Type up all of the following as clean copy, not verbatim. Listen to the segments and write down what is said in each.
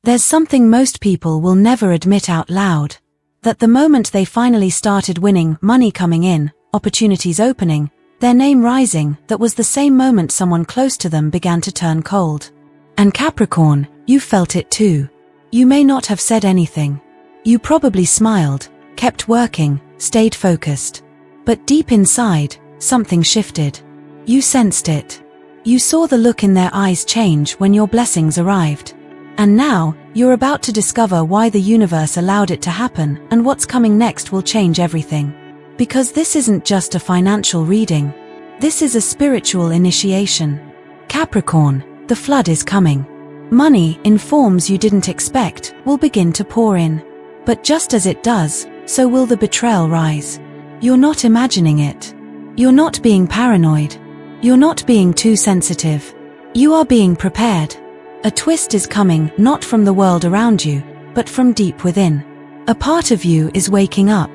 There's something most people will never admit out loud. That the moment they finally started winning, money coming in, opportunities opening, their name rising, that was the same moment someone close to them began to turn cold. And Capricorn, you felt it too. You may not have said anything. You probably smiled, kept working, stayed focused. But deep inside, something shifted. You sensed it. You saw the look in their eyes change when your blessings arrived. And now, you're about to discover why the universe allowed it to happen, and what's coming next will change everything. Because this isn't just a financial reading. This is a spiritual initiation. Capricorn, the flood is coming. Money, in forms you didn't expect, will begin to pour in. But just as it does, so will the betrayal rise. You're not imagining it. You're not being paranoid. You're not being too sensitive. You are being prepared. A twist is coming, not from the world around you, but from deep within. A part of you is waking up.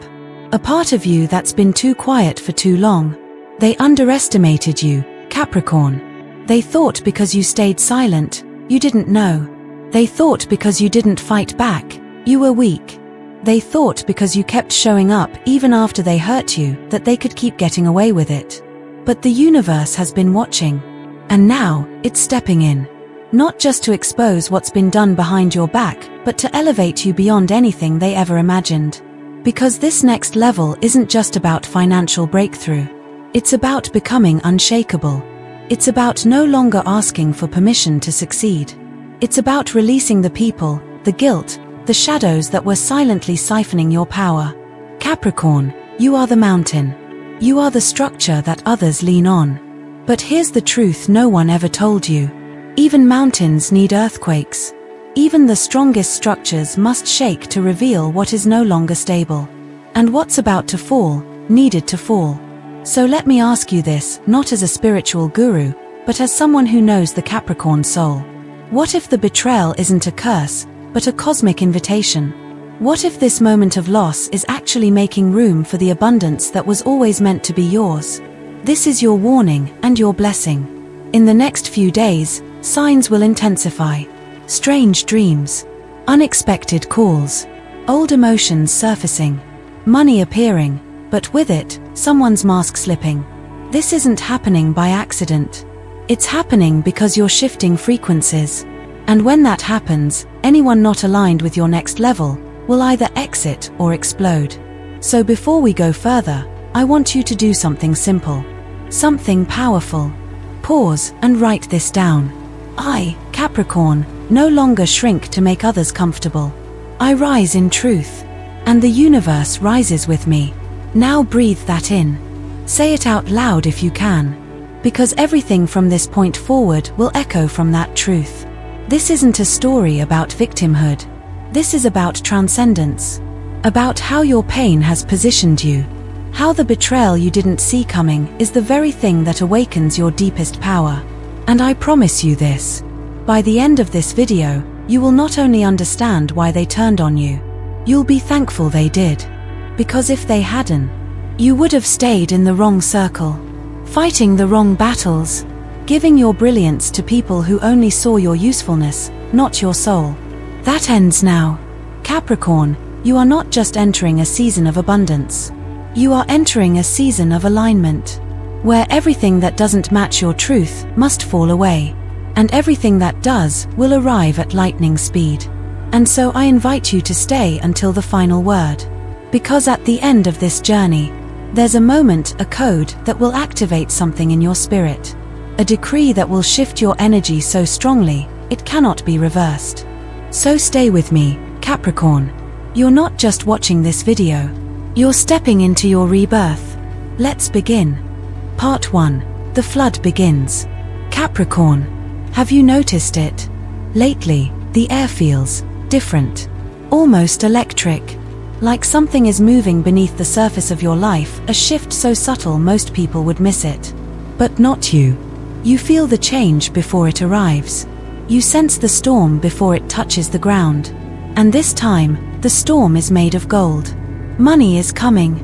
A part of you that's been too quiet for too long. They underestimated you, Capricorn. They thought because you stayed silent, you didn't know. They thought because you didn't fight back, you were weak. They thought because you kept showing up even after they hurt you, that they could keep getting away with it. But the universe has been watching. And now, it's stepping in. Not just to expose what's been done behind your back, but to elevate you beyond anything they ever imagined. Because this next level isn't just about financial breakthrough. It's about becoming unshakable. It's about no longer asking for permission to succeed. It's about releasing the people, the guilt, the shadows that were silently siphoning your power. Capricorn, you are the mountain. You are the structure that others lean on. But here's the truth no one ever told you. Even mountains need earthquakes. Even the strongest structures must shake to reveal what is no longer stable. And what's about to fall, needed to fall. So let me ask you this, not as a spiritual guru, but as someone who knows the Capricorn soul. What if the betrayal isn't a curse, but a cosmic invitation? What if this moment of loss is actually making room for the abundance that was always meant to be yours? This is your warning and your blessing. In the next few days, signs will intensify. Strange dreams, unexpected calls, old emotions surfacing, money appearing, but with it, someone's mask slipping. This isn't happening by accident. It's happening because you're shifting frequencies. And when that happens, anyone not aligned with your next level will either exit or explode. So before we go further, I want you to do something simple. Something powerful. Pause and write this down. I, Capricorn, no longer shrink to make others comfortable. I rise in truth. And the universe rises with me. Now breathe that in. Say it out loud if you can. Because everything from this point forward will echo from that truth. This isn't a story about victimhood. This is about transcendence. About how your pain has positioned you. How the betrayal you didn't see coming is the very thing that awakens your deepest power. And I promise you this. By the end of this video, you will not only understand why they turned on you, you'll be thankful they did. Because if they hadn't, you would have stayed in the wrong circle, fighting the wrong battles, giving your brilliance to people who only saw your usefulness, not your soul. That ends now. Capricorn, you are not just entering a season of abundance. You are entering a season of alignment, where everything that doesn't match your truth must fall away, and everything that does will arrive at lightning speed. And so I invite you to stay until the final word. Because at the end of this journey, there's a moment, a code that will activate something in your spirit. A decree that will shift your energy so strongly, it cannot be reversed. So stay with me, Capricorn. You're not just watching this video. You're stepping into your rebirth. Let's begin. Part 1. The flood begins. Capricorn. Have you noticed it? Lately, the air feels different. Almost electric. Like something is moving beneath the surface of your life, a shift so subtle most people would miss it. But not you. You feel the change before it arrives. You sense the storm before it touches the ground. And this time, the storm is made of gold. Money is coming,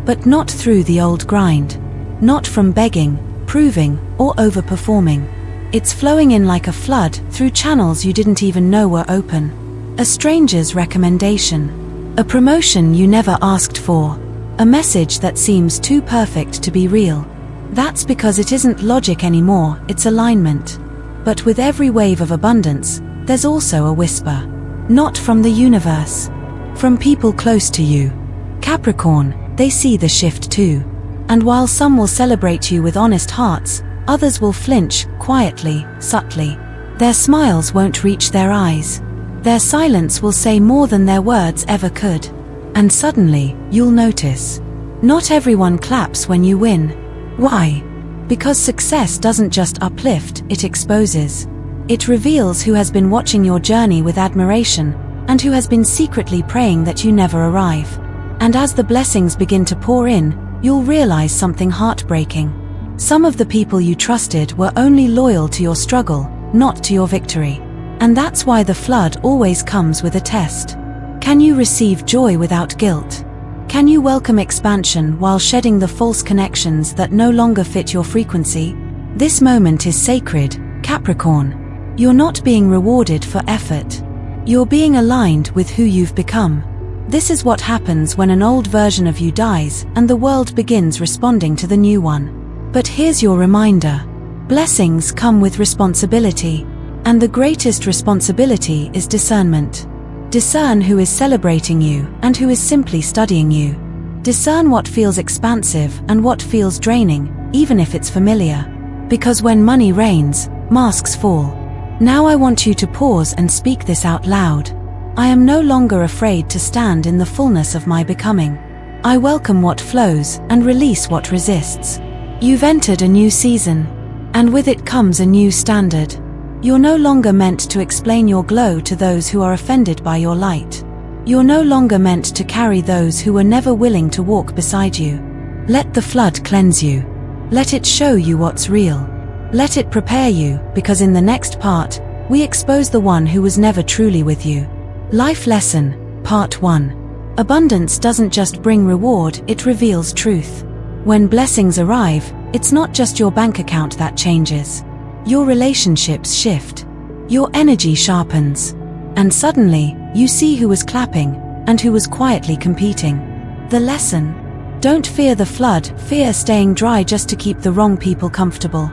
but not through the old grind. Not from begging, proving, or overperforming. It's flowing in like a flood through channels you didn't even know were open. A stranger's recommendation. A promotion you never asked for. A message that seems too perfect to be real. That's because it isn't logic anymore, it's alignment. But with every wave of abundance, there's also a whisper. Not from the universe. From people close to you. Capricorn, they see the shift too. And while some will celebrate you with honest hearts, others will flinch, quietly, subtly. Their smiles won't reach their eyes. Their silence will say more than their words ever could. And suddenly, you'll notice. Not everyone claps when you win. Why? Because success doesn't just uplift, it exposes. It reveals who has been watching your journey with admiration, and who has been secretly praying that you never arrive. And as the blessings begin to pour in, you'll realize something heartbreaking. Some of the people you trusted were only loyal to your struggle, not to your victory. And that's why the flood always comes with a test. Can you receive joy without guilt? Can you welcome expansion while shedding the false connections that no longer fit your frequency? This moment is sacred, Capricorn. You're not being rewarded for effort. You're being aligned with who you've become. This is what happens when an old version of you dies and the world begins responding to the new one. But here's your reminder. Blessings come with responsibility. And the greatest responsibility is discernment. Discern who is celebrating you and who is simply studying you. Discern what feels expansive and what feels draining, even if it's familiar. Because when money rains, masks fall. Now I want you to pause and speak this out loud. I am no longer afraid to stand in the fullness of my becoming. I welcome what flows and release what resists. You've entered a new season, and with it comes a new standard. You're no longer meant to explain your glow to those who are offended by your light. You're no longer meant to carry those who were never willing to walk beside you. Let the flood cleanse you. Let it show you what's real. Let it prepare you, because in the next part, we expose the one who was never truly with you. Life Lesson, Part 1. Abundance doesn't just bring reward, it reveals truth. When blessings arrive, it's not just your bank account that changes. Your relationships shift. Your energy sharpens. And suddenly, you see who was clapping, and who was quietly competing. The lesson. Don't fear the flood, fear staying dry just to keep the wrong people comfortable.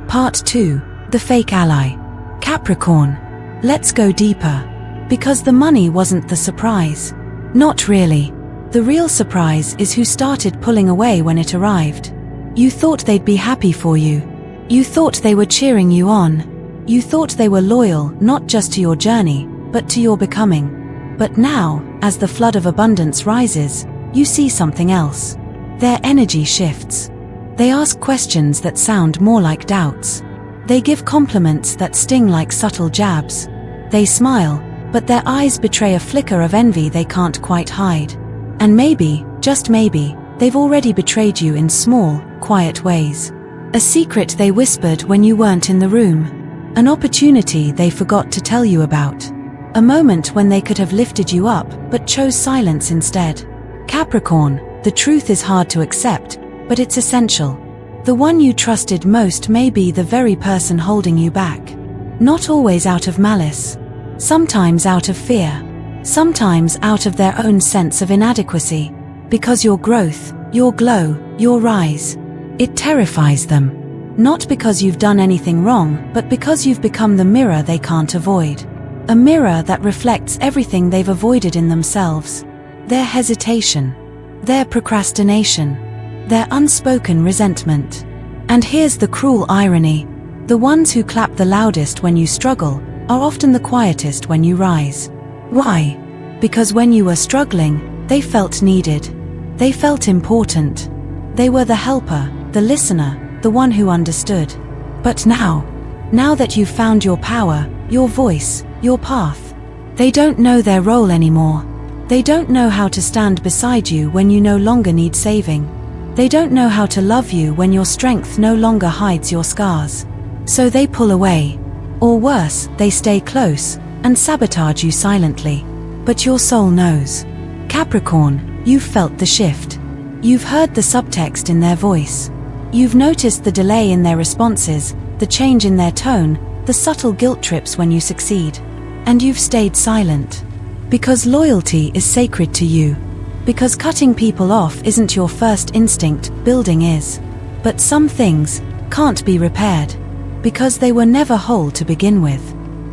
Part 2. The Fake Ally. Capricorn. Let's go deeper. Because the money wasn't the surprise. Not really. The real surprise is who started pulling away when it arrived. You thought they'd be happy for you. You thought they were cheering you on. You thought they were loyal not just to your journey, but to your becoming. But now, as the flood of abundance rises, you see something else. Their energy shifts. They ask questions that sound more like doubts. They give compliments that sting like subtle jabs. They smile, but their eyes betray a flicker of envy they can't quite hide. And maybe, just maybe, they've already betrayed you in small, quiet ways. A secret they whispered when you weren't in the room. An opportunity they forgot to tell you about. A moment when they could have lifted you up, but chose silence instead. Capricorn, the truth is hard to accept, but it's essential. The one you trusted most may be the very person holding you back. Not always out of malice. Sometimes out of fear. Sometimes out of their own sense of inadequacy. Because your growth, your glow, your rise, it terrifies them. Not because you've done anything wrong, but because you've become the mirror they can't avoid. A mirror that reflects everything they've avoided in themselves. Their hesitation. Their procrastination. Their unspoken resentment. And here's the cruel irony. The ones who clap the loudest when you struggle are often the quietest when you rise. Why? Because when you were struggling, they felt needed. They felt important. They were the helper, the listener, the one who understood. But now that you've found your power, your voice, your path, they don't know their role anymore. They don't know how to stand beside you when you no longer need saving. They don't know how to love you when your strength no longer hides your scars. So they pull away. Or worse, they stay close and sabotage you silently. But your soul knows. Capricorn, you've felt the shift. You've heard the subtext in their voice. You've noticed the delay in their responses, the change in their tone, the subtle guilt trips when you succeed. And you've stayed silent. Because loyalty is sacred to you. Because cutting people off isn't your first instinct, building is. But some things can't be repaired. Because they were never whole to begin with.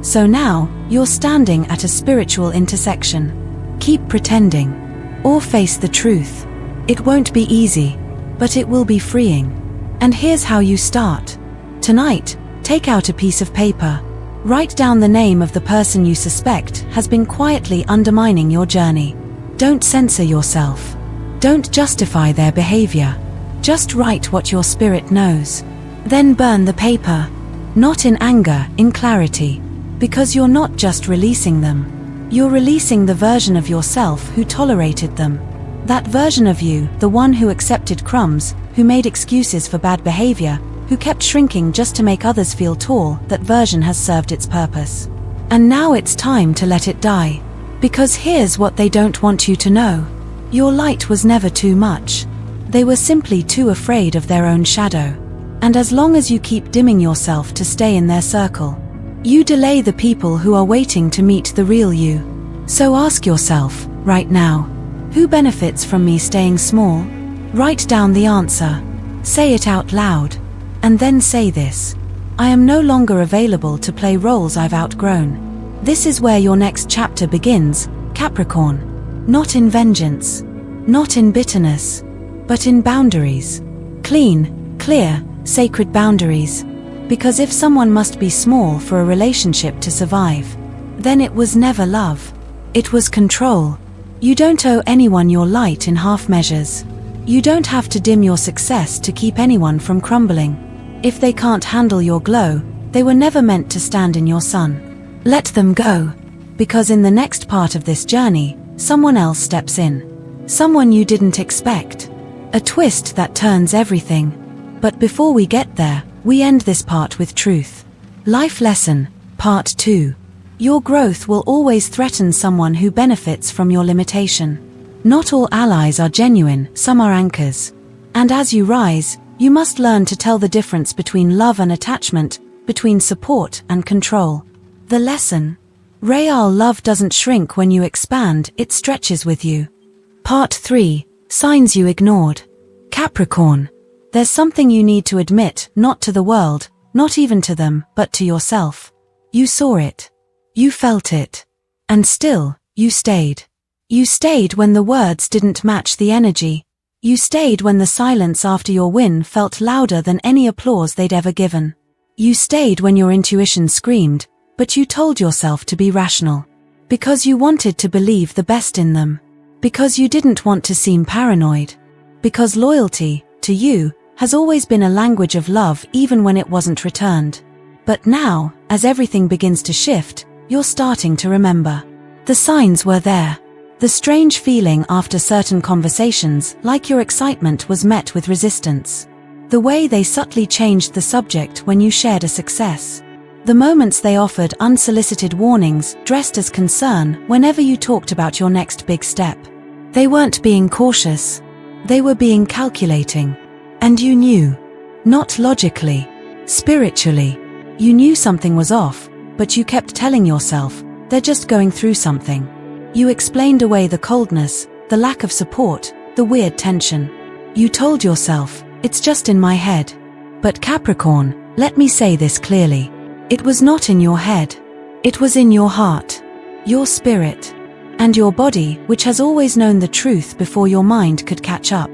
So now, you're standing at a spiritual intersection. Keep pretending. Or face the truth. It won't be easy, but it will be freeing. And here's how you start. Tonight, take out a piece of paper. Write down the name of the person you suspect has been quietly undermining your journey. Don't censor yourself. Don't justify their behavior. Just write what your spirit knows. Then burn the paper. Not in anger, in clarity. Because you're not just releasing them. You're releasing the version of yourself who tolerated them. That version of you, the one who accepted crumbs, who made excuses for bad behavior, who kept shrinking just to make others feel tall, that version has served its purpose. And now it's time to let it die. Because here's what they don't want you to know. Your light was never too much. They were simply too afraid of their own shadow. And as long as you keep dimming yourself to stay in their circle, you delay the people who are waiting to meet the real you. So ask yourself, right now, who benefits from me staying small? Write down the answer. Say it out loud. And then say this: I am no longer available to play roles I've outgrown. This is where your next chapter begins, Capricorn. Not in vengeance. Not in bitterness. But in boundaries. Clean, clear, sacred boundaries. Because if someone must be small for a relationship to survive, then it was never love. It was control. You don't owe anyone your light in half measures. You don't have to dim your success to keep anyone from crumbling. If they can't handle your glow, they were never meant to stand in your sun. Let them go. Because in the next part of this journey, someone else steps in. Someone you didn't expect. A twist that turns everything. But before we get there, we end this part with truth. Life lesson, part 2. Your growth will always threaten someone who benefits from your limitation. Not all allies are genuine, some are anchors. And as you rise, you must learn to tell the difference between love and attachment, between support and control. The lesson: real love doesn't shrink when you expand, it stretches with you. Part 3. Signs you ignored. Capricorn. There's something you need to admit, not to the world, not even to them, but to yourself. You saw it. You felt it. And still, you stayed. You stayed when the words didn't match the energy. You stayed when the silence after your win felt louder than any applause they'd ever given. You stayed when your intuition screamed, but you told yourself to be rational. Because you wanted to believe the best in them. Because you didn't want to seem paranoid. Because loyalty, to you, has always been a language of love even when it wasn't returned. But now, as everything begins to shift, you're starting to remember. The signs were there. The strange feeling after certain conversations, like your excitement was met with resistance. The way they subtly changed the subject when you shared a success. The moments they offered unsolicited warnings, dressed as concern, whenever you talked about your next big step. They weren't being cautious. They were being calculating. And you knew. Not logically. Spiritually. You knew something was off, but you kept telling yourself, they're just going through something. You explained away the coldness, the lack of support, the weird tension. You told yourself, it's just in my head. But Capricorn, let me say this clearly. It was not in your head. It was in your heart, your spirit, and your body, which has always known the truth before your mind could catch up.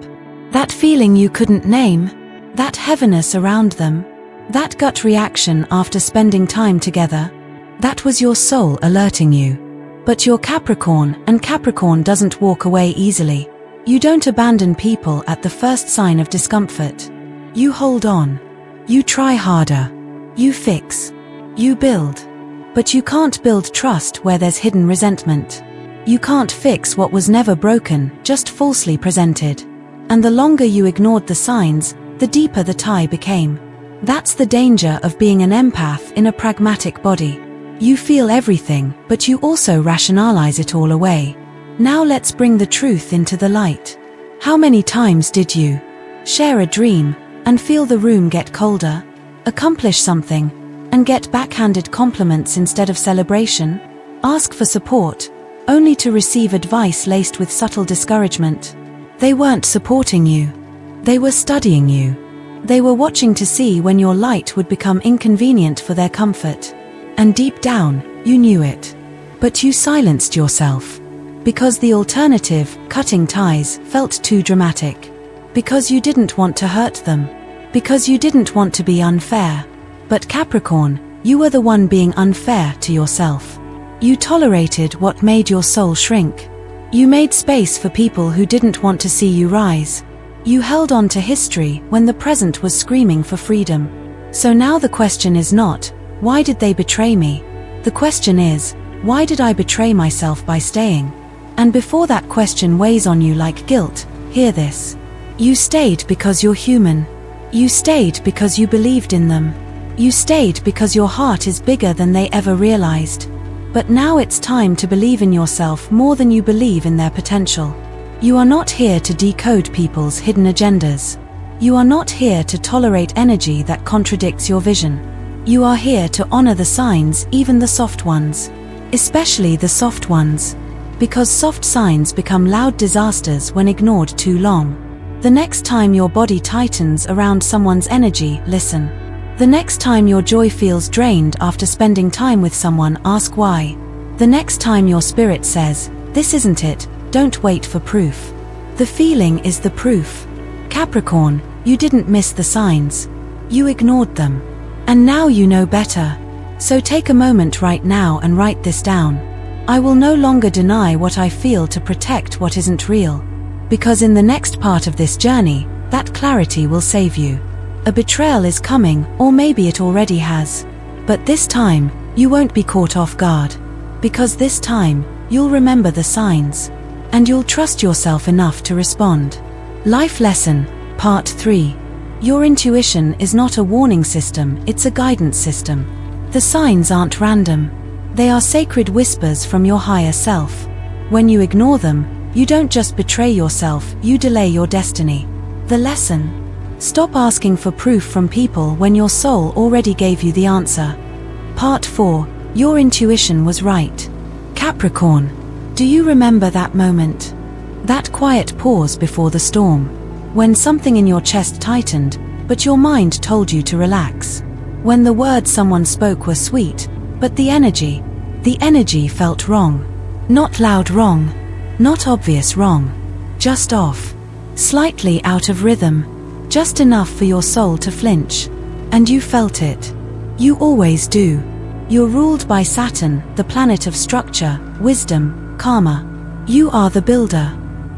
That feeling you couldn't name, that heaviness around them, that gut reaction after spending time together, that was your soul alerting you. But you're Capricorn, and Capricorn doesn't walk away easily. You don't abandon people at the first sign of discomfort. You hold on. You try harder. You fix. You build. But you can't build trust where there's hidden resentment. You can't fix what was never broken, just falsely presented. And the longer you ignored the signs, the deeper the tie became. That's the danger of being an empath in a pragmatic body. You feel everything, but you also rationalize it all away. Now let's bring the truth into the light. How many times did you share a dream and feel the room get colder, accomplish something, and get backhanded compliments instead of celebration? Ask for support, only to receive advice laced with subtle discouragement. They weren't supporting you. They were studying you. They were watching to see when your light would become inconvenient for their comfort. And deep down, you knew it. But you silenced yourself. Because the alternative, cutting ties, felt too dramatic. Because you didn't want to hurt them. Because you didn't want to be unfair. But Capricorn, you were the one being unfair to yourself. You tolerated what made your soul shrink. You made space for people who didn't want to see you rise. You held on to history when the present was screaming for freedom. So now the question is not, why did they betray me? The question is, why did I betray myself by staying? And before that question weighs on you like guilt, hear this. You stayed because you're human. You stayed because you believed in them. You stayed because your heart is bigger than they ever realized. But now it's time to believe in yourself more than you believe in their potential. You are not here to decode people's hidden agendas. You are not here to tolerate energy that contradicts your vision. You are here to honor the signs, even the soft ones. Especially the soft ones. Because soft signs become loud disasters when ignored too long. The next time your body tightens around someone's energy, listen. The next time your joy feels drained after spending time with someone, ask why. The next time your spirit says, "This isn't it," don't wait for proof. The feeling is the proof. Capricorn, you didn't miss the signs. You ignored them. And now you know better. So take a moment right now and write this down. I will no longer deny what I feel to protect what isn't real. Because in the next part of this journey, that clarity will save you. A betrayal is coming, or maybe it already has. But this time, you won't be caught off guard. Because this time, you'll remember the signs. And you'll trust yourself enough to respond. Life Lesson, Part 3. Your intuition is not a warning system, it's a guidance system. The signs aren't random. They are sacred whispers from your higher self. When you ignore them, you don't just betray yourself, you delay your destiny. The lesson: stop asking for proof from people when your soul already gave you the answer. Part 4. Your intuition was right. Capricorn, do you remember that moment? That quiet pause before the storm. When something in your chest tightened, but your mind told you to relax. When the words someone spoke were sweet, but the energy felt wrong. Not loud wrong. Not obvious wrong. Just off. Slightly out of rhythm. Just enough for your soul to flinch. And you felt it. You always do. You're ruled by Saturn, the planet of structure, wisdom, karma. You are the builder.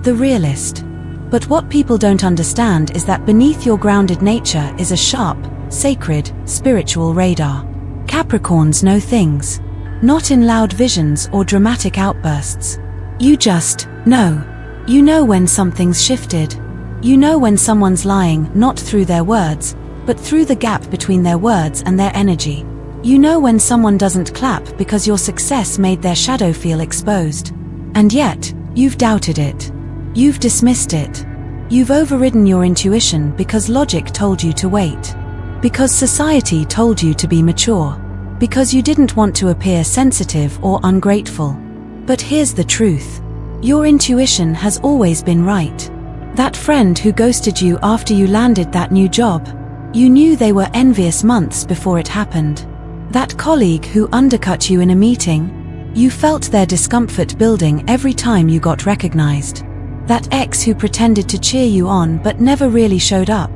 The realist. But what people don't understand is that beneath your grounded nature is a sharp, sacred, spiritual radar. Capricorns know things. Not in loud visions or dramatic outbursts. You just know. You know when something's shifted. You know when someone's lying, not through their words, but through the gap between their words and their energy. You know when someone doesn't clap because your success made their shadow feel exposed. And yet, you've doubted it. You've dismissed it. You've overridden your intuition because logic told you to wait. Because society told you to be mature. Because you didn't want to appear sensitive or ungrateful. But here's the truth. Your intuition has always been right. That friend who ghosted you after you landed that new job, you knew they were envious months before it happened. That colleague who undercut you in a meeting, you felt their discomfort building every time you got recognized. That ex who pretended to cheer you on but never really showed up.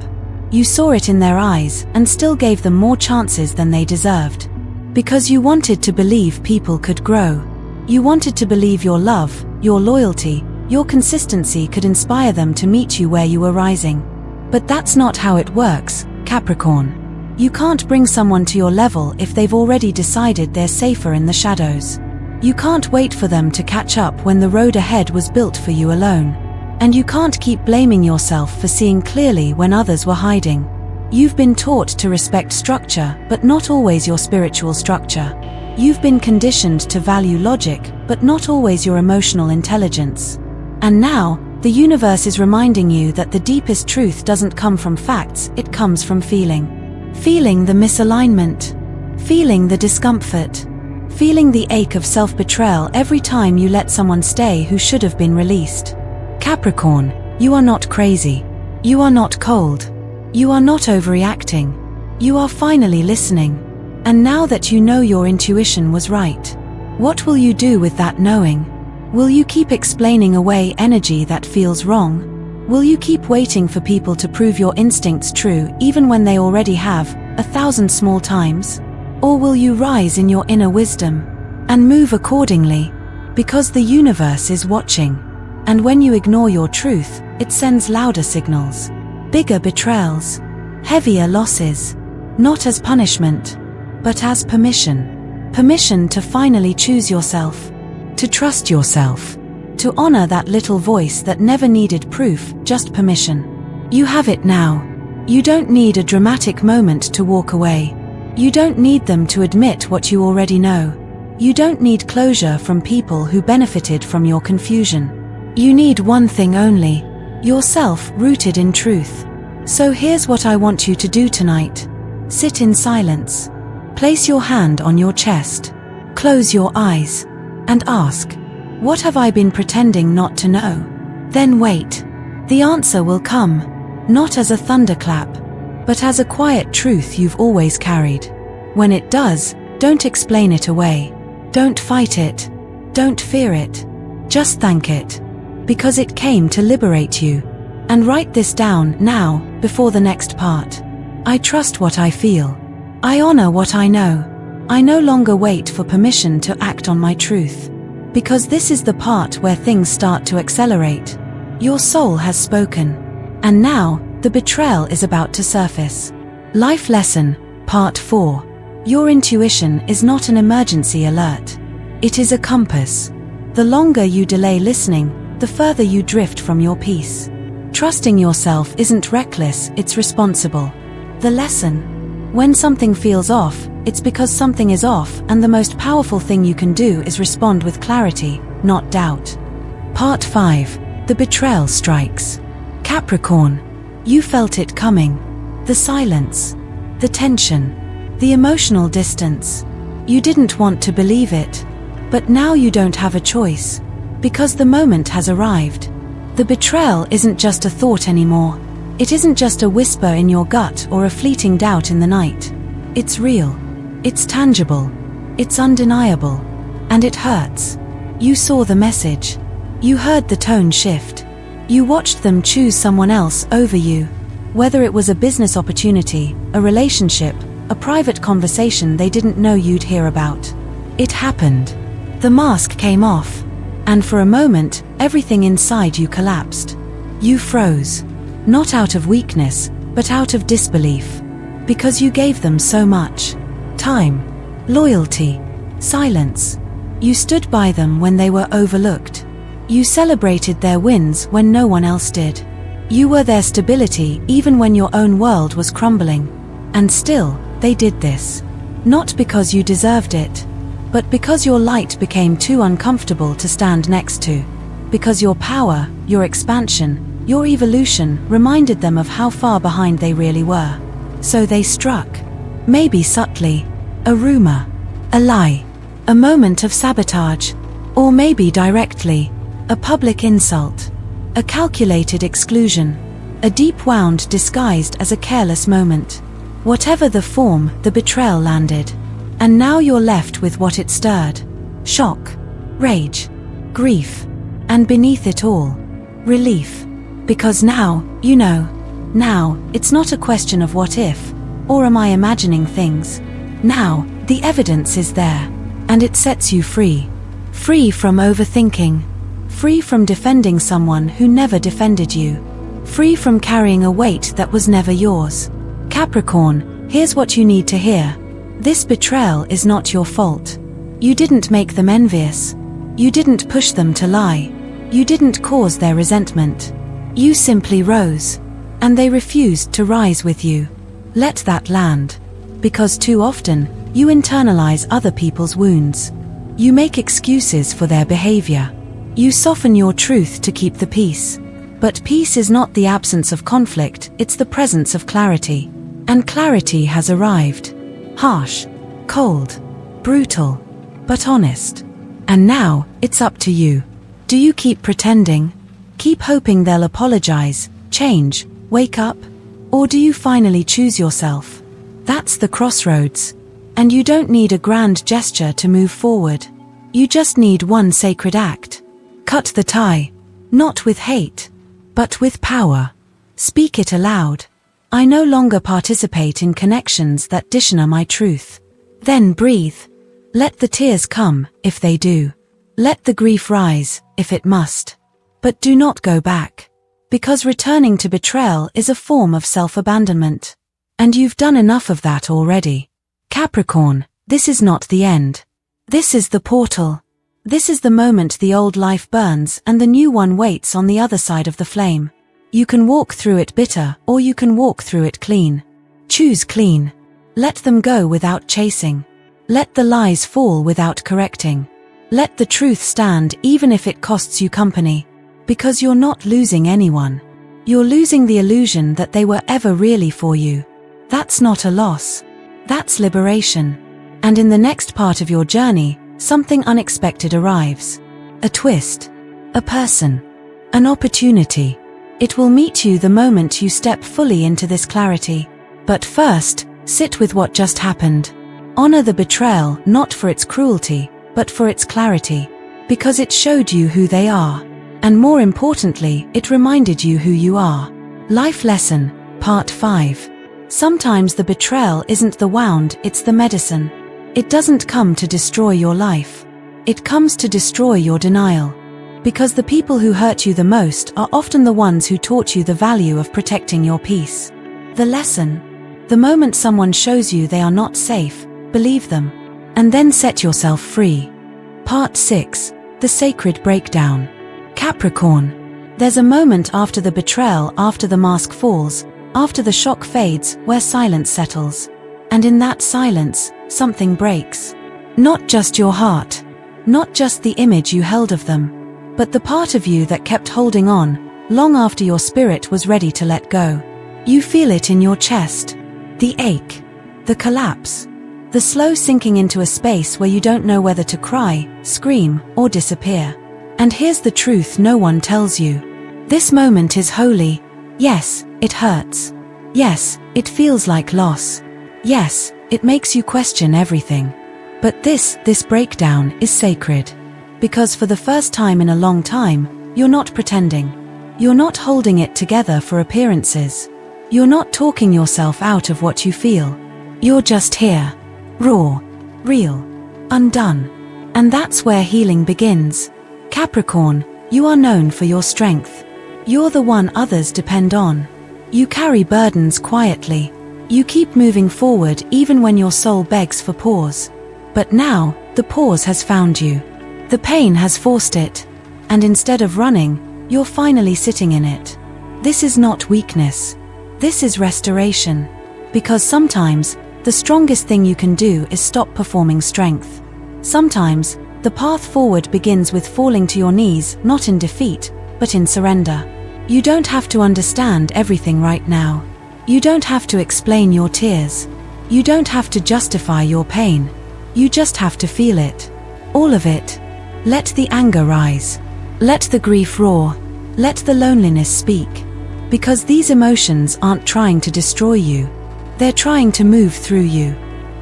You saw it in their eyes and still gave them more chances than they deserved. Because you wanted to believe people could grow. You wanted to believe your love, your loyalty, your consistency could inspire them to meet you where you were rising. But that's not how it works, Capricorn. You can't bring someone to your level if they've already decided they're safer in the shadows. You can't wait for them to catch up when the road ahead was built for you alone. And you can't keep blaming yourself for seeing clearly when others were hiding. You've been taught to respect structure, but not always your spiritual structure. You've been conditioned to value logic, but not always your emotional intelligence. And now, the universe is reminding you that the deepest truth doesn't come from facts, it comes from feeling. Feeling the misalignment. Feeling the discomfort. feeling the ache of self-betrayal every time you let someone stay who should have been released. Capricorn, you are not crazy. You are not cold. You are not overreacting. You are finally listening. And now that you know your intuition was right, what will you do with that knowing? Will you keep explaining away energy that feels wrong? Will you keep waiting for people to prove your instincts true even when they already have, 1,000 small times? Or will you rise in your inner wisdom and move accordingly? Because the universe is watching. And when you ignore your truth, it sends louder signals, bigger betrayals, heavier losses, not as punishment, but as permission. Permission to finally choose yourself, to trust yourself, to honor that little voice that never needed proof, just permission. You have it now. You don't need a dramatic moment to walk away. You don't need them to admit what you already know. You don't need closure from people who benefited from your confusion. You need one thing only, yourself rooted in truth. So here's what I want you to do tonight. Sit in silence. Place your hand on your chest. Close your eyes. And ask, what have I been pretending not to know? Then wait. The answer will come, not as a thunderclap, but as a quiet truth you've always carried. When it does, don't explain it away. Don't fight it. Don't fear it. Just thank it. Because it came to liberate you. And write this down now, before the next part. I trust what I feel. I honor what I know. I no longer wait for permission to act on my truth. Because this is the part where things start to accelerate. Your soul has spoken. And now, the betrayal is about to surface. Life Lesson, Part 4. Your intuition is not an emergency alert. It is a compass. The longer you delay listening, the further you drift from your peace. Trusting yourself isn't reckless, it's responsible. The lesson: when something feels off, it's because something is off, and the most powerful thing you can do is respond with clarity, not doubt. Part 5. The betrayal strikes. Capricorn, you felt it coming. The silence, the tension, the emotional distance. You didn't want to believe it. But now you don't have a choice. Because the moment has arrived. The betrayal isn't just a thought anymore. It isn't just a whisper in your gut or a fleeting doubt in the night. It's real. It's tangible. It's undeniable. And it hurts. You saw the message. You heard the tone shift. You watched them choose someone else over you. Whether it was a business opportunity, a relationship, a private conversation they didn't know you'd hear about. It happened. The mask came off. And for a moment, everything inside you collapsed. You froze. Not out of weakness, but out of disbelief. Because you gave them so much. Time, loyalty, silence. You stood by them when they were overlooked. You celebrated their wins when no one else did. You were their stability even when your own world was crumbling. And still, they did this. Not because you deserved it, but because your light became too uncomfortable to stand next to. Because your power, your expansion, your evolution reminded them of how far behind they really were. So they struck. Maybe subtly. A rumor. A lie. A moment of sabotage. Or maybe directly. A public insult. A calculated exclusion. A deep wound disguised as a careless moment. Whatever the form, the betrayal landed. And now you're left with what it stirred. Shock. Rage. Grief. And beneath it all, relief. Because now, you know. Now, it's not a question of what if, or am I imagining things. Now, the evidence is there. And it sets you free. Free from overthinking. Free from defending someone who never defended you. Free from carrying a weight that was never yours. Capricorn, here's what you need to hear. This betrayal is not your fault. You didn't make them envious. You didn't push them to lie. You didn't cause their resentment. You simply rose. And they refused to rise with you. Let that land. Because too often, you internalize other people's wounds. You make excuses for their behavior. You soften your truth to keep the peace. But peace is not the absence of conflict, it's the presence of clarity. And clarity has arrived. Harsh, cold, brutal, but honest. And now, it's up to you. Do you keep pretending? Keep hoping they'll apologize, change, wake up? Or do you finally choose yourself? That's the crossroads. And you don't need a grand gesture to move forward. You just need one sacred act. Cut the tie. Not with hate, but with power. Speak it aloud. I no longer participate in connections that dishonor my truth. Then breathe. Let the tears come, if they do. Let the grief rise, if it must. But do not go back. Because returning to betrayal is a form of self-abandonment. And you've done enough of that already. Capricorn, this is not the end. This is the portal. This is the moment the old life burns and the new one waits on the other side of the flame. You can walk through it bitter, or you can walk through it clean. Choose clean. Let them go without chasing. Let the lies fall without correcting. Let the truth stand even if it costs you company. Because you're not losing anyone. You're losing the illusion that they were ever really for you. That's not a loss. That's liberation. And in the next part of your journey, something unexpected arrives. A twist. A person. An opportunity. It will meet you the moment you step fully into this clarity. But first, sit with what just happened. Honor the betrayal not for its cruelty, but for its clarity. Because it showed you who they are. And more importantly, it reminded you who you are. Life Lesson, Part 5. Sometimes the betrayal isn't the wound, it's the medicine. It doesn't come to destroy your life. It comes to destroy your denial. Because the people who hurt you the most are often the ones who taught you the value of protecting your peace. The lesson. The moment someone shows you they are not safe, believe them. And then set yourself free. Part 6. The Sacred Breakdown. Capricorn. There's a moment after the betrayal, after the mask falls, after the shock fades, where silence settles. And in that silence, something breaks. Not just your heart. Not just the image you held of them. But the part of you that kept holding on, long after your spirit was ready to let go. You feel it in your chest. The ache. The collapse. The slow sinking into a space where you don't know whether to cry, scream, or disappear. And here's the truth no one tells you. This moment is holy. Yes, it hurts. Yes, it feels like loss. Yes, it makes you question everything. But this breakdown is sacred. Because for the first time in a long time, you're not pretending. You're not holding it together for appearances. You're not talking yourself out of what you feel. You're just here. Raw. Real. Undone. And that's where healing begins. Capricorn, you are known for your strength. You're the one others depend on. You carry burdens quietly. You keep moving forward even when your soul begs for pause. But now, the pause has found you. The pain has forced it. And instead of running, you're finally sitting in it. This is not weakness. This is restoration. Because sometimes, the strongest thing you can do is stop performing strength. Sometimes, the path forward begins with falling to your knees, not in defeat, but in surrender. You don't have to understand everything right now. You don't have to explain your tears. You don't have to justify your pain. You just have to feel it. All of it. Let the anger rise. Let the grief roar. Let the loneliness speak. Because these emotions aren't trying to destroy you. They're trying to move through you.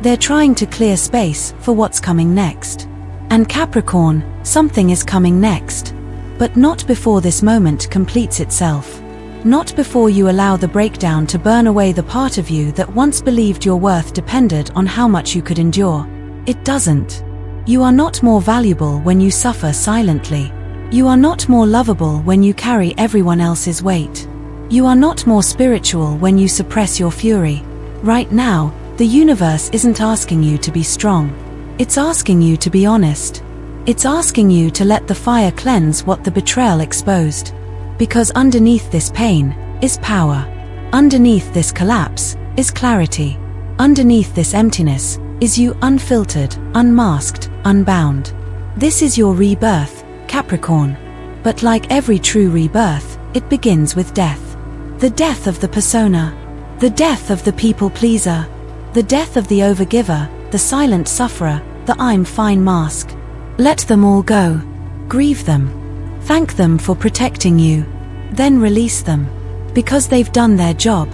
They're trying to clear space for what's coming next. And Capricorn, something is coming next. But not before this moment completes itself. Not before you allow the breakdown to burn away the part of you that once believed your worth depended on how much you could endure. It doesn't. You are not more valuable when you suffer silently. You are not more lovable when you carry everyone else's weight. You are not more spiritual when you suppress your fury. Right now, the universe isn't asking you to be strong. It's asking you to be honest. It's asking you to let the fire cleanse what the betrayal exposed. Because underneath this pain is power. Underneath this collapse is clarity. Underneath this emptiness is you unfiltered, unmasked, unbound. This is your rebirth, Capricorn. But like every true rebirth, it begins with death. The death of the persona. The death of the people pleaser. The death of the overgiver, the silent sufferer, the I'm fine mask. Let them all go. Grieve them. Thank them for protecting you. Then release them. Because they've done their job.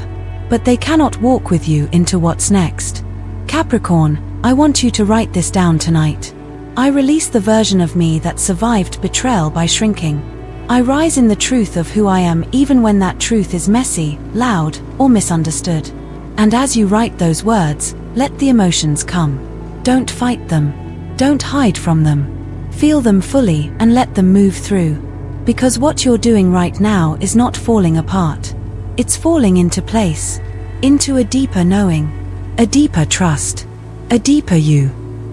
But they cannot walk with you into what's next. Capricorn, I want you to write this down tonight. I release the version of me that survived betrayal by shrinking. I rise in the truth of who I am even when that truth is messy, loud, or misunderstood. And as you write those words, let the emotions come. Don't fight them. Don't hide from them. Feel them fully and let them move through. Because what you're doing right now is not falling apart. It's falling into place. Into a deeper knowing. A deeper trust. A deeper you.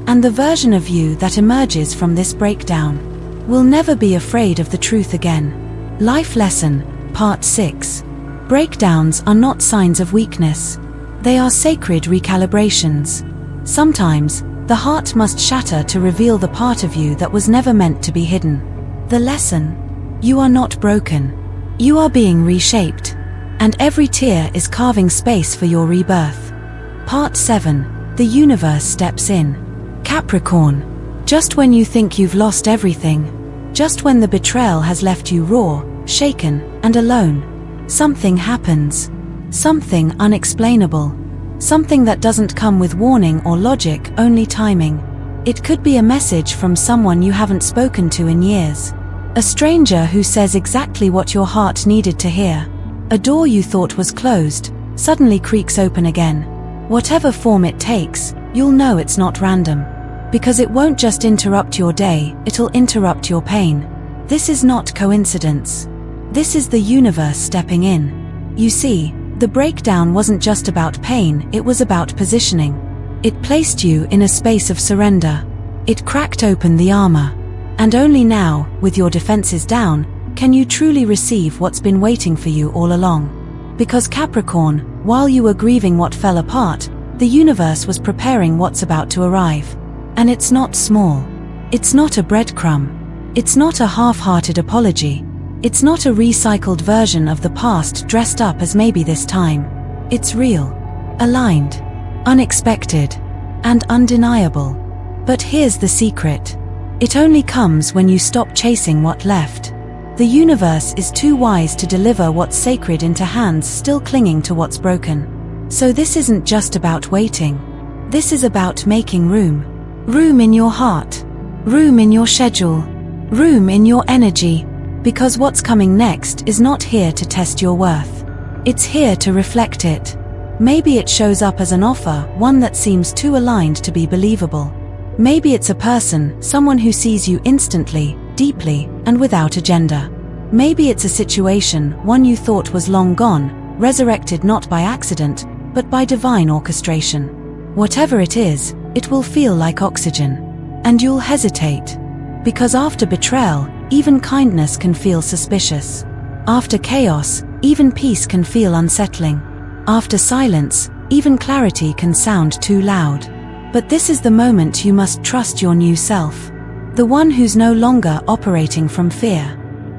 And the version of you that emerges from this breakdown will never be afraid of the truth again. Life Lesson, Part 6. Breakdowns are not signs of weakness. They are sacred recalibrations. Sometimes, the heart must shatter to reveal the part of you that was never meant to be hidden. The lesson: you are not broken. You are being reshaped. And every tear is carving space for your rebirth. Part 7. The universe steps in. Capricorn. Just when you think you've lost everything, just when the betrayal has left you raw, shaken, and alone, something happens. Something unexplainable. Something that doesn't come with warning or logic, only timing. It could be a message from someone you haven't spoken to in years. A stranger who says exactly what your heart needed to hear. A door you thought was closed, suddenly creaks open again. Whatever form it takes, you'll know it's not random. Because it won't just interrupt your day, it'll interrupt your pain. This is not coincidence. This is the universe stepping in. You see, the breakdown wasn't just about pain, it was about positioning. It placed you in a space of surrender. It cracked open the armor. And only now, with your defenses down, can you truly receive what's been waiting for you all along. Because Capricorn, while you were grieving what fell apart, the universe was preparing what's about to arrive. And it's not small. It's not a breadcrumb. It's not a half-hearted apology. It's not a recycled version of the past dressed up as maybe this time. It's real, aligned, unexpected, and undeniable. But here's the secret. It only comes when you stop chasing what left. The universe is too wise to deliver what's sacred into hands still clinging to what's broken. So this isn't just about waiting. This is about making room. Room in your heart. Room in your schedule. Room in your energy. Because what's coming next is not here to test your worth. It's here to reflect it. Maybe it shows up as an offer, one that seems too aligned to be believable. Maybe it's a person, someone who sees you instantly, deeply, and without agenda. Maybe it's a situation, one you thought was long gone, resurrected not by accident, but by divine orchestration. Whatever it is, it will feel like oxygen. And you'll hesitate. Because after betrayal, even kindness can feel suspicious. After chaos, even peace can feel unsettling. After silence, even clarity can sound too loud. But this is the moment you must trust your new self. The one who's no longer operating from fear.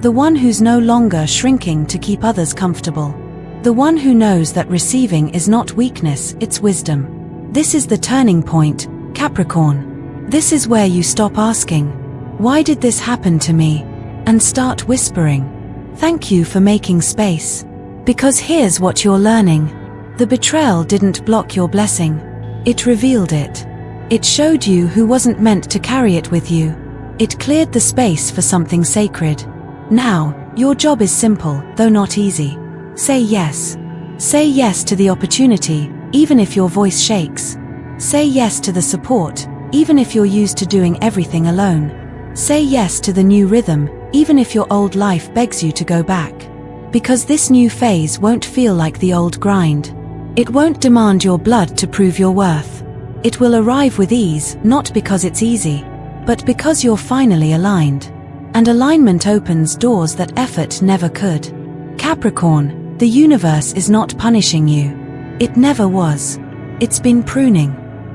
The one who's no longer shrinking to keep others comfortable. The one who knows that receiving is not weakness, it's wisdom. This is the turning point, Capricorn. This is where you stop asking, "Why did this happen to me?" and start whispering, "Thank you for making space." Because here's what you're learning. The betrayal didn't block your blessing. It revealed it. It showed you who wasn't meant to carry it with you. It cleared the space for something sacred. Now, your job is simple, though not easy. Say yes. Say yes to the opportunity, even if your voice shakes. Say yes to the support, even if you're used to doing everything alone. Say yes to the new rhythm, even if your old life begs you to go back. Because this new phase won't feel like the old grind. It won't demand your blood to prove your worth. It will arrive with ease, not because it's easy, but because you're finally aligned. And alignment opens doors that effort never could. Capricorn, the universe is not punishing you. It never was. It's been pruning.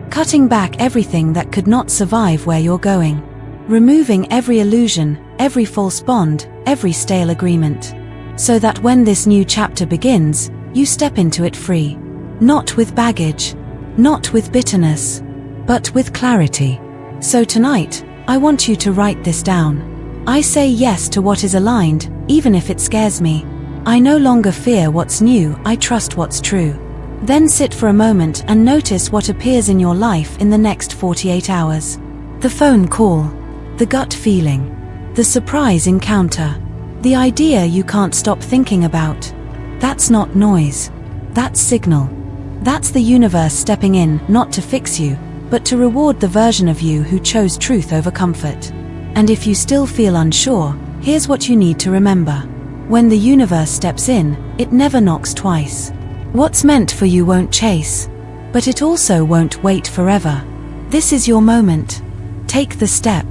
Cutting back everything that could not survive where you're going. Removing every illusion, every false bond, every stale agreement. So that when this new chapter begins, you step into it free. Not with baggage. Not with bitterness. But with clarity. So tonight, I want you to write this down. I say yes to what is aligned, even if it scares me. I no longer fear what's new, I trust what's true. Then sit for a moment and notice what appears in your life in the next 48 hours. The phone call, the gut feeling, the surprise encounter, the idea you can't stop thinking about. That's not noise. That's signal. That's the universe stepping in, not to fix you, but to reward the version of you who chose truth over comfort. And if you still feel unsure, here's what you need to remember. When the universe steps in, it never knocks twice. What's meant for you won't chase, but it also won't wait forever. This is your moment. Take the step.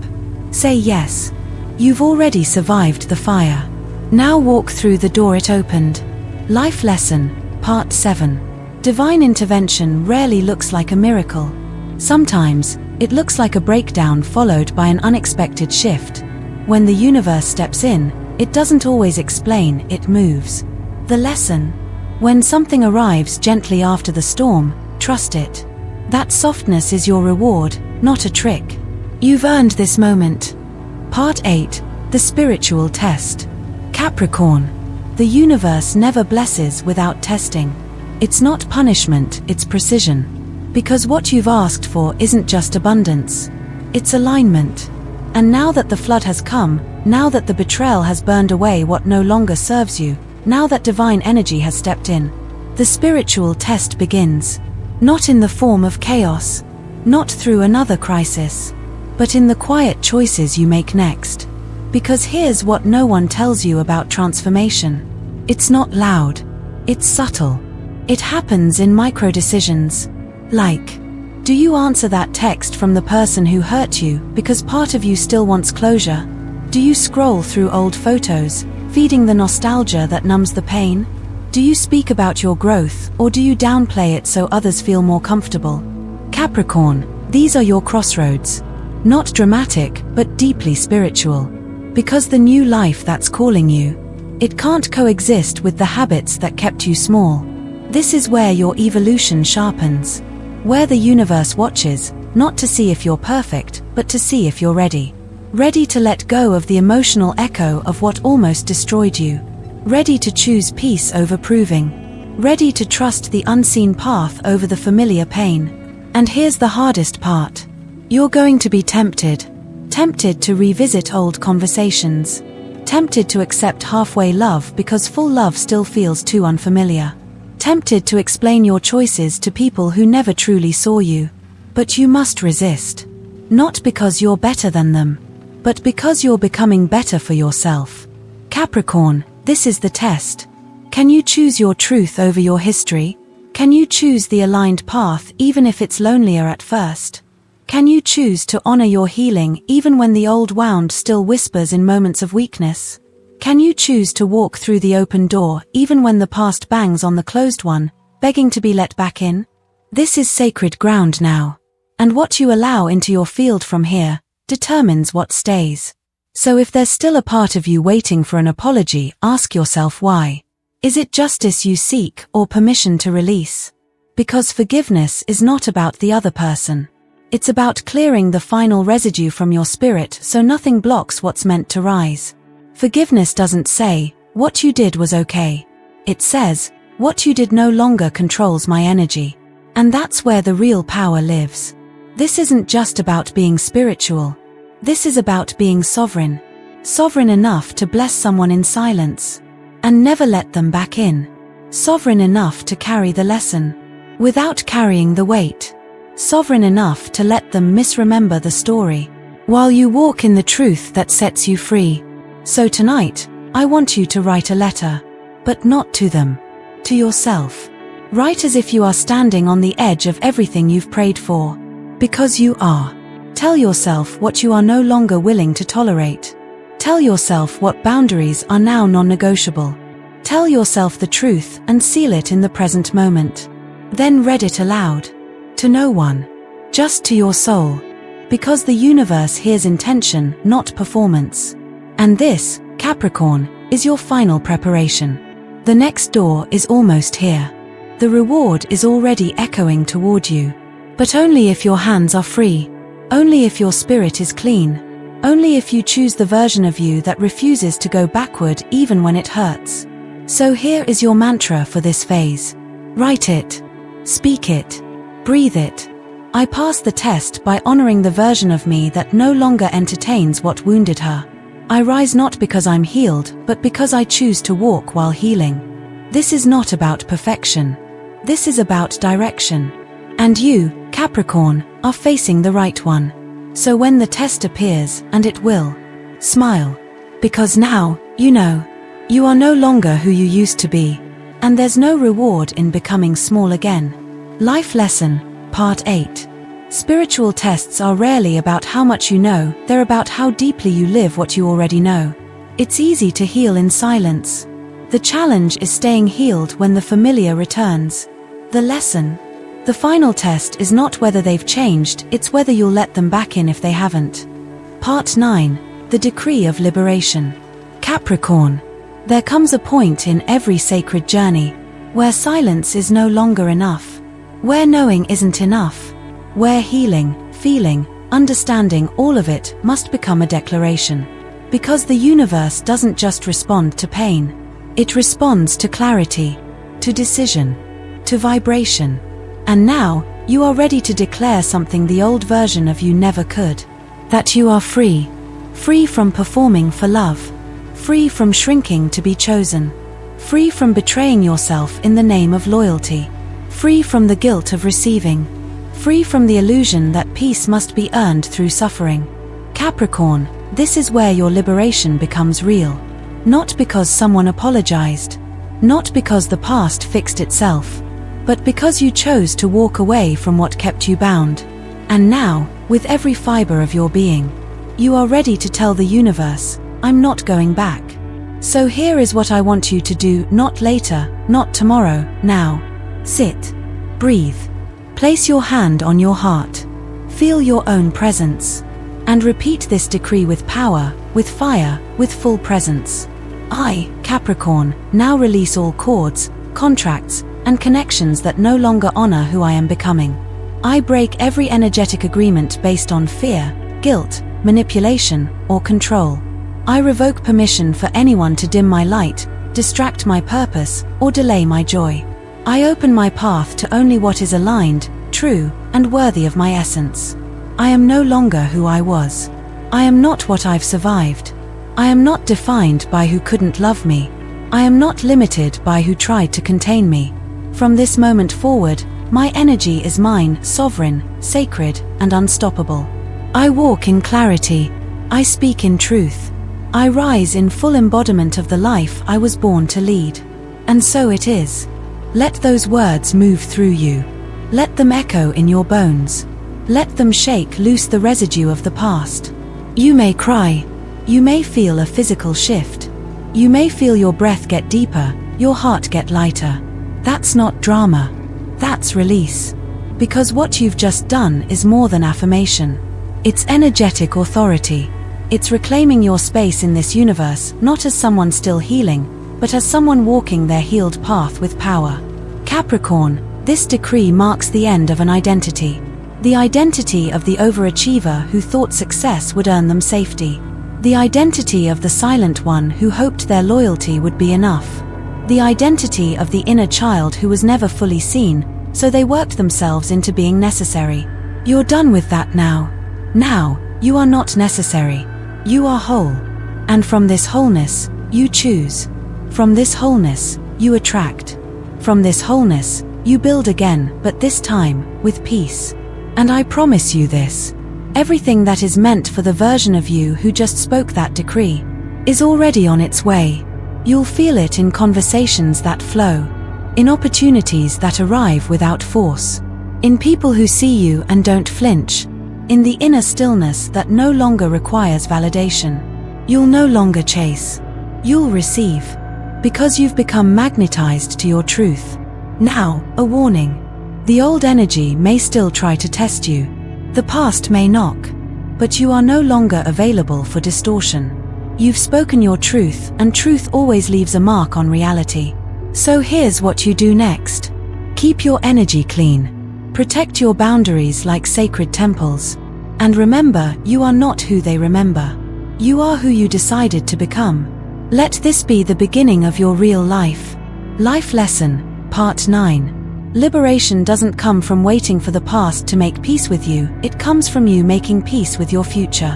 Say yes. You've already survived the fire. Now walk through the door it opened. Life Lesson, Part 7. Divine intervention rarely looks like a miracle. Sometimes, it looks like a breakdown followed by an unexpected shift. When the universe steps in, it doesn't always explain, it moves. The lesson: when something arrives gently after the storm, trust it. That softness is your reward, not a trick. You've earned this moment. Part 8. The Spiritual Test. Capricorn. The universe never blesses without testing. It's not punishment, it's precision. Because what you've asked for isn't just abundance. It's alignment. And now that the flood has come, now that the betrayal has burned away what no longer serves you, now that divine energy has stepped in, the spiritual test begins. Not in the form of chaos, not through another crisis, but in the quiet choices you make next. Because here's what no one tells you about transformation. It's not loud. It's subtle. It happens in micro decisions. Like, do you answer that text from the person who hurt you because part of you still wants closure? Do you scroll through old photos, feeding the nostalgia that numbs the pain? Do you speak about your growth, or do you downplay it so others feel more comfortable? Capricorn, these are your crossroads. Not dramatic, but deeply spiritual. Because the new life that's calling you, it can't coexist with the habits that kept you small. This is where your evolution sharpens. Where the universe watches, not to see if you're perfect, but to see if you're ready. Ready to let go of the emotional echo of what almost destroyed you. Ready to choose peace over proving. Ready to trust the unseen path over the familiar pain. And here's the hardest part. You're going to be tempted. Tempted to revisit old conversations. Tempted to accept halfway love because full love still feels too unfamiliar. Tempted to explain your choices to people who never truly saw you. But you must resist. Not because you're better than them, but because you're becoming better for yourself. Capricorn, this is the test. Can you choose your truth over your history? Can you choose the aligned path even if it's lonelier at first? Can you choose to honor your healing even when the old wound still whispers in moments of weakness? Can you choose to walk through the open door even when the past bangs on the closed one, begging to be let back in? This is sacred ground now. And what you allow into your field from here determines what stays. So if there's still a part of you waiting for an apology, ask yourself why. Is it justice you seek or permission to release? Because forgiveness is not about the other person. It's about clearing the final residue from your spirit so nothing blocks what's meant to rise. Forgiveness doesn't say, what you did was okay. It says, what you did no longer controls my energy. And that's where the real power lives. This isn't just about being spiritual. This is about being sovereign. Sovereign enough to bless someone in silence and never let them back in. Sovereign enough to carry the lesson without carrying the weight. Sovereign enough to let them misremember the story while you walk in the truth that sets you free. So tonight, I want you to write a letter, but not to them, to yourself. Write as if you are standing on the edge of everything you've prayed for, because you are. Tell yourself what you are no longer willing to tolerate. Tell yourself what boundaries are now non-negotiable. Tell yourself the truth and seal it in the present moment. Then read it aloud. To no one. Just to your soul. Because the universe hears intention, not performance. And this, Capricorn, is your final preparation. The next door is almost here. The reward is already echoing toward you. But only if your hands are free. Only if your spirit is clean. Only if you choose the version of you that refuses to go backward even when it hurts. So here is your mantra for this phase. Write it. Speak it. Breathe it. I pass the test by honoring the version of me that no longer entertains what wounded her. I rise not because I'm healed, but because I choose to walk while healing. This is not about perfection. This is about direction. And you, Capricorn, are facing the right one. So when the test appears, and it will, smile. Because now, you know, you are no longer who you used to be. And there's no reward in becoming small again. Life Lesson, Part 8. Spiritual tests are rarely about how much you know, they're about how deeply you live what you already know. It's easy to heal in silence. The challenge is staying healed when the familiar returns. The lesson. The final test is not whether they've changed, it's whether you'll let them back in if they haven't. Part 9. The Decree of Liberation. Capricorn. There comes a point in every sacred journey where silence is no longer enough, where knowing isn't enough, where healing, feeling, understanding, all of it must become a declaration. Because the universe doesn't just respond to pain, it responds to clarity, to decision, to vibration. And now, you are ready to declare something the old version of you never could. That you are free. Free from performing for love. Free from shrinking to be chosen. Free from betraying yourself in the name of loyalty. Free from the guilt of receiving. Free from the illusion that peace must be earned through suffering. Capricorn, this is where your liberation becomes real. Not because someone apologized. Not because the past fixed itself. But because you chose to walk away from what kept you bound. And now, with every fiber of your being, you are ready to tell the universe, I'm not going back. So here is what I want you to do, not later, not tomorrow, now. Sit. Breathe. Place your hand on your heart. Feel your own presence. And repeat this decree with power, with fire, with full presence. I, Capricorn, now release all cords, contracts, and connections that no longer honor who I am becoming. I break every energetic agreement based on fear, guilt, manipulation, or control. I revoke permission for anyone to dim my light, distract my purpose, or delay my joy. I open my path to only what is aligned, true, and worthy of my essence. I am no longer who I was. I am not what I've survived. I am not defined by who couldn't love me. I am not limited by who tried to contain me. From this moment forward, my energy is mine, sovereign, sacred, and unstoppable. I walk in clarity. I speak in truth. I rise in full embodiment of the life I was born to lead. And so it is. Let those words move through you. Let them echo in your bones. Let them shake loose the residue of the past. You may cry. You may feel a physical shift. You may feel your breath get deeper, your heart get lighter. That's not drama. That's release. Because what you've just done is more than affirmation. It's energetic authority. It's reclaiming your space in this universe, not as someone still healing, but as someone walking their healed path with power. Capricorn, this decree marks the end of an identity. The identity of the overachiever who thought success would earn them safety. The identity of the silent one who hoped their loyalty would be enough. The identity of the inner child who was never fully seen, so they worked themselves into being necessary. You're done with that now. Now, you are not necessary. You are whole. And from this wholeness, you choose. From this wholeness, you attract. From this wholeness, you build again, but this time, with peace. And I promise you this. Everything that is meant for the version of you who just spoke that decree is already on its way. You'll feel it in conversations that flow, in opportunities that arrive without force, in people who see you and don't flinch, in the inner stillness that no longer requires validation. You'll no longer chase. You'll receive. Because you've become magnetized to your truth. Now, a warning. The old energy may still try to test you. The past may knock. But you are no longer available for distortion. You've spoken your truth, and truth always leaves a mark on reality. So here's what you do next. Keep your energy clean. Protect your boundaries like sacred temples. And remember, you are not who they remember. You are who you decided to become. Let this be the beginning of your real life. Life Lesson, Part 9. Liberation doesn't come from waiting for the past to make peace with you, it comes from you making peace with your future.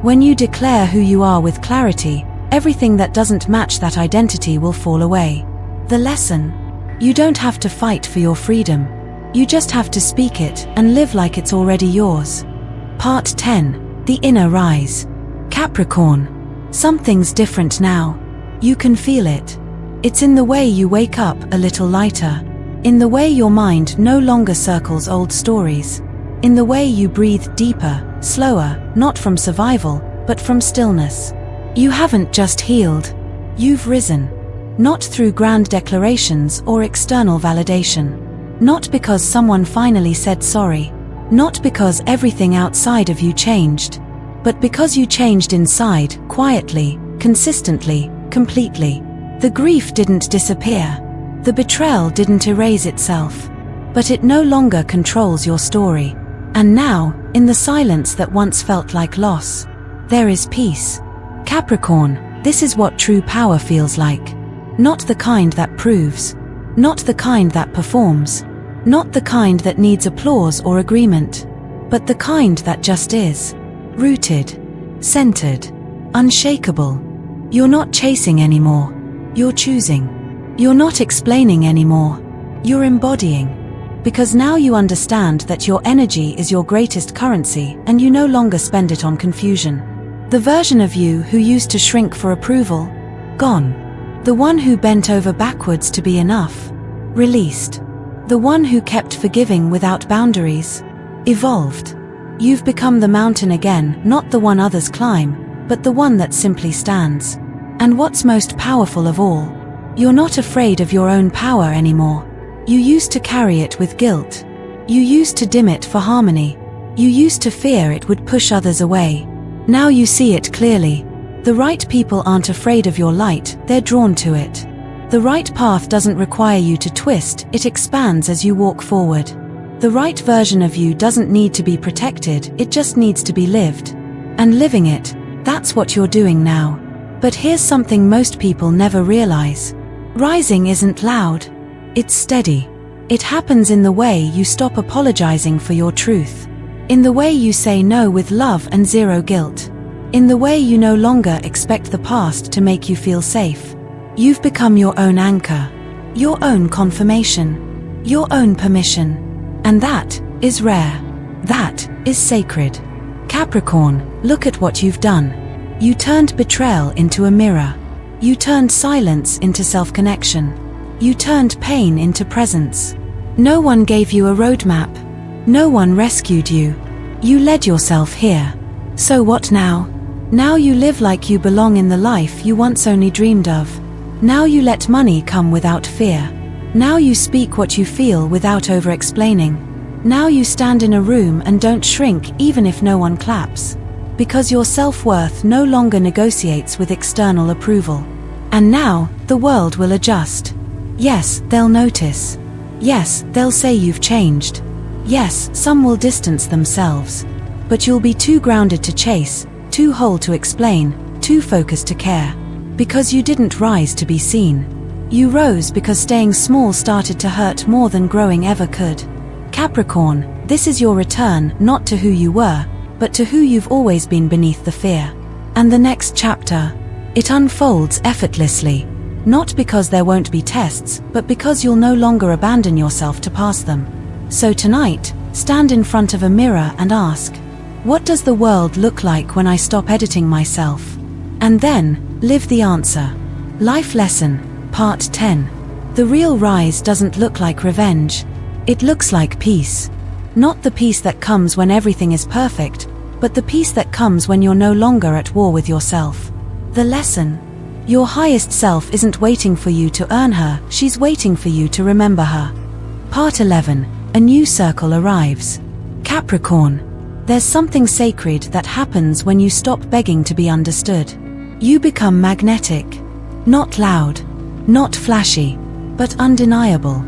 When you declare who you are with clarity, everything that doesn't match that identity will fall away. The lesson: you don't have to fight for your freedom. You just have to speak it and live like it's already yours. Part 10. The Inner Rise. Capricorn. Something's different now. You can feel it. It's in the way you wake up a little lighter. In the way your mind no longer circles old stories. In the way you breathe deeper, slower, not from survival, but from stillness. You haven't just healed. You've risen. Not through grand declarations or external validation. Not because someone finally said sorry. Not because everything outside of you changed. But because you changed inside, quietly, consistently, completely. The grief didn't disappear. The betrayal didn't erase itself. But it no longer controls your story. And now, in the silence that once felt like loss, there is peace. Capricorn, this is what true power feels like. Not the kind that proves. Not the kind that performs. Not the kind that needs applause or agreement. But the kind that just is. Rooted. Centered. Unshakable. You're not chasing anymore. You're choosing. You're not explaining anymore. You're embodying. Because now you understand that your energy is your greatest currency and you no longer spend it on confusion. The version of you who used to shrink for approval, gone. The one who bent over backwards to be enough, released. The one who kept forgiving without boundaries, evolved. You've become the mountain again, not the one others climb, but the one that simply stands. And what's most powerful of all, you're not afraid of your own power anymore. You used to carry it with guilt. You used to dim it for harmony. You used to fear it would push others away. Now you see it clearly. The right people aren't afraid of your light, they're drawn to it. The right path doesn't require you to twist, it expands as you walk forward. The right version of you doesn't need to be protected, it just needs to be lived. And living it, that's what you're doing now. But here's something most people never realize. Rising isn't loud. It's steady. It happens in the way you stop apologizing for your truth. In the way you say no with love and zero guilt. In the way you no longer expect the past to make you feel safe. You've become your own anchor. Your own confirmation. Your own permission. And that is rare. That is sacred. Capricorn, look at what you've done. You turned betrayal into a mirror. You turned silence into self-connection. You turned pain into presence. No one gave you a roadmap. No one rescued you. You led yourself here. So what now? Now you live like you belong in the life you once only dreamed of. Now you let money come without fear. Now you speak what you feel without over-explaining. Now you stand in a room and don't shrink even if no one claps. Because your self-worth no longer negotiates with external approval. And now, the world will adjust. Yes, they'll notice. Yes, they'll say you've changed. Yes, some will distance themselves. But you'll be too grounded to chase, too whole to explain, too focused to care. Because you didn't rise to be seen. You rose because staying small started to hurt more than growing ever could. Capricorn, this is your return, not to who you were, but to who you've always been beneath the fear. And the next chapter, it unfolds effortlessly. Not because there won't be tests, but because you'll no longer abandon yourself to pass them. So tonight, stand in front of a mirror and ask, what does the world look like when I stop editing myself? And then, live the answer. Life Lesson, Part 10. The real rise doesn't look like revenge. It looks like peace. Not the peace that comes when everything is perfect, but the peace that comes when you're no longer at war with yourself. The lesson: your highest self isn't waiting for you to earn her, she's waiting for you to remember her. Part 11. A new circle arrives. Capricorn, there's something sacred that happens when you stop begging to be understood. You become magnetic. Not loud, not flashy, but undeniable.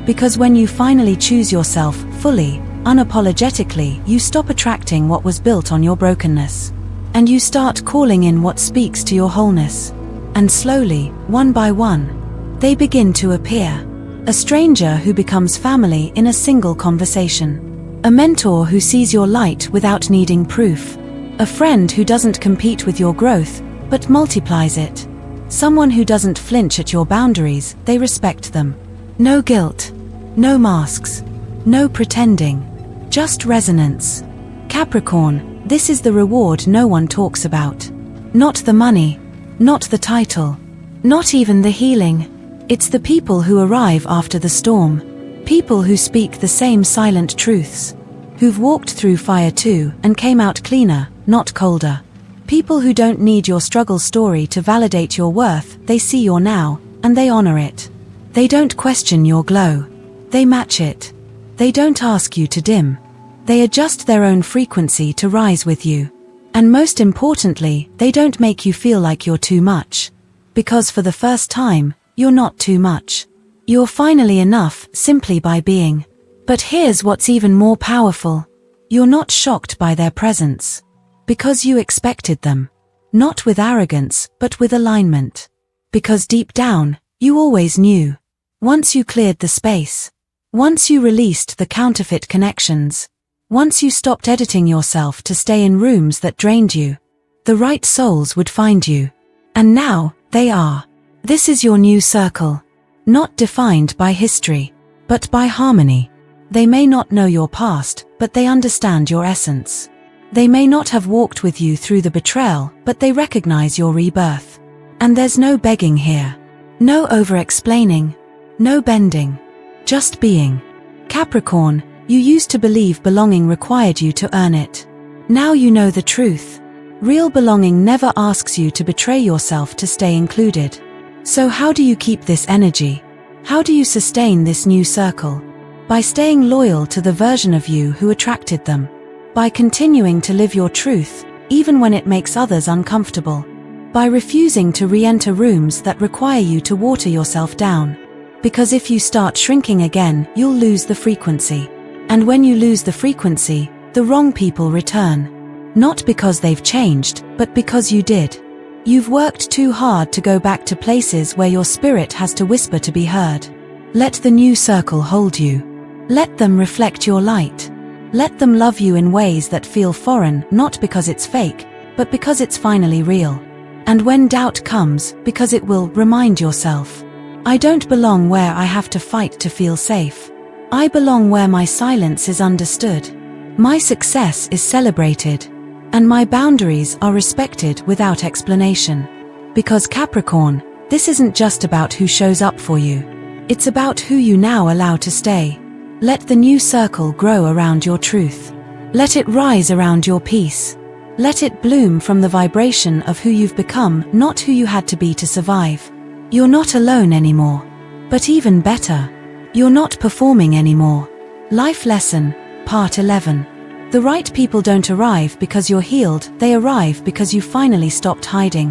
Because when you finally choose yourself fully, unapologetically, you stop attracting what was built on your brokenness. And you start calling in what speaks to your wholeness. And slowly, one by one, they begin to appear. A stranger who becomes family in a single conversation. A mentor who sees your light without needing proof. A friend who doesn't compete with your growth, but multiplies it. Someone who doesn't flinch at your boundaries, they respect them. No guilt. No masks. No pretending. Just resonance. Capricorn, this is the reward no one talks about. Not the money. Not the title. Not even the healing. It's the people who arrive after the storm. People who speak the same silent truths. Who've walked through fire too and came out cleaner, not colder. People who don't need your struggle story to validate your worth, they see your now, and they honor it. They don't question your glow. They match it. They don't ask you to dim. They adjust their own frequency to rise with you. And most importantly, they don't make you feel like you're too much. Because for the first time, you're not too much. You're finally enough simply by being. But here's what's even more powerful. You're not shocked by their presence. Because you expected them. Not with arrogance, but with alignment. Because deep down, you always knew. Once you cleared the space. Once you released the counterfeit connections. Once you stopped editing yourself to stay in rooms that drained you. The right souls would find you. And now, they are. This is your new circle. Not defined by history, but by harmony. They may not know your past, but they understand your essence. They may not have walked with you through the betrayal, but they recognize your rebirth. And there's no begging here. No over-explaining. No bending. Just being. Capricorn, you used to believe belonging required you to earn it. Now you know the truth. Real belonging never asks you to betray yourself to stay included. So how do you keep this energy? How do you sustain this new circle? By staying loyal to the version of you who attracted them. By continuing to live your truth, even when it makes others uncomfortable. By refusing to re-enter rooms that require you to water yourself down. Because if you start shrinking again, you'll lose the frequency. And when you lose the frequency, the wrong people return. Not because they've changed, but because you did. You've worked too hard to go back to places where your spirit has to whisper to be heard. Let the new circle hold you. Let them reflect your light. Let them love you in ways that feel foreign, not because it's fake, but because it's finally real. And when doubt comes, because it will, remind yourself. I don't belong where I have to fight to feel safe. I belong where my silence is understood. My success is celebrated. And my boundaries are respected without explanation. Because Capricorn, this isn't just about who shows up for you. It's about who you now allow to stay. Let the new circle grow around your truth. Let it rise around your peace. Let it bloom from the vibration of who you've become, not who you had to be to survive. You're not alone anymore. But even better, you're not performing anymore. Life Lesson, Part 11. The right people don't arrive because you're healed, they arrive because you finally stopped hiding.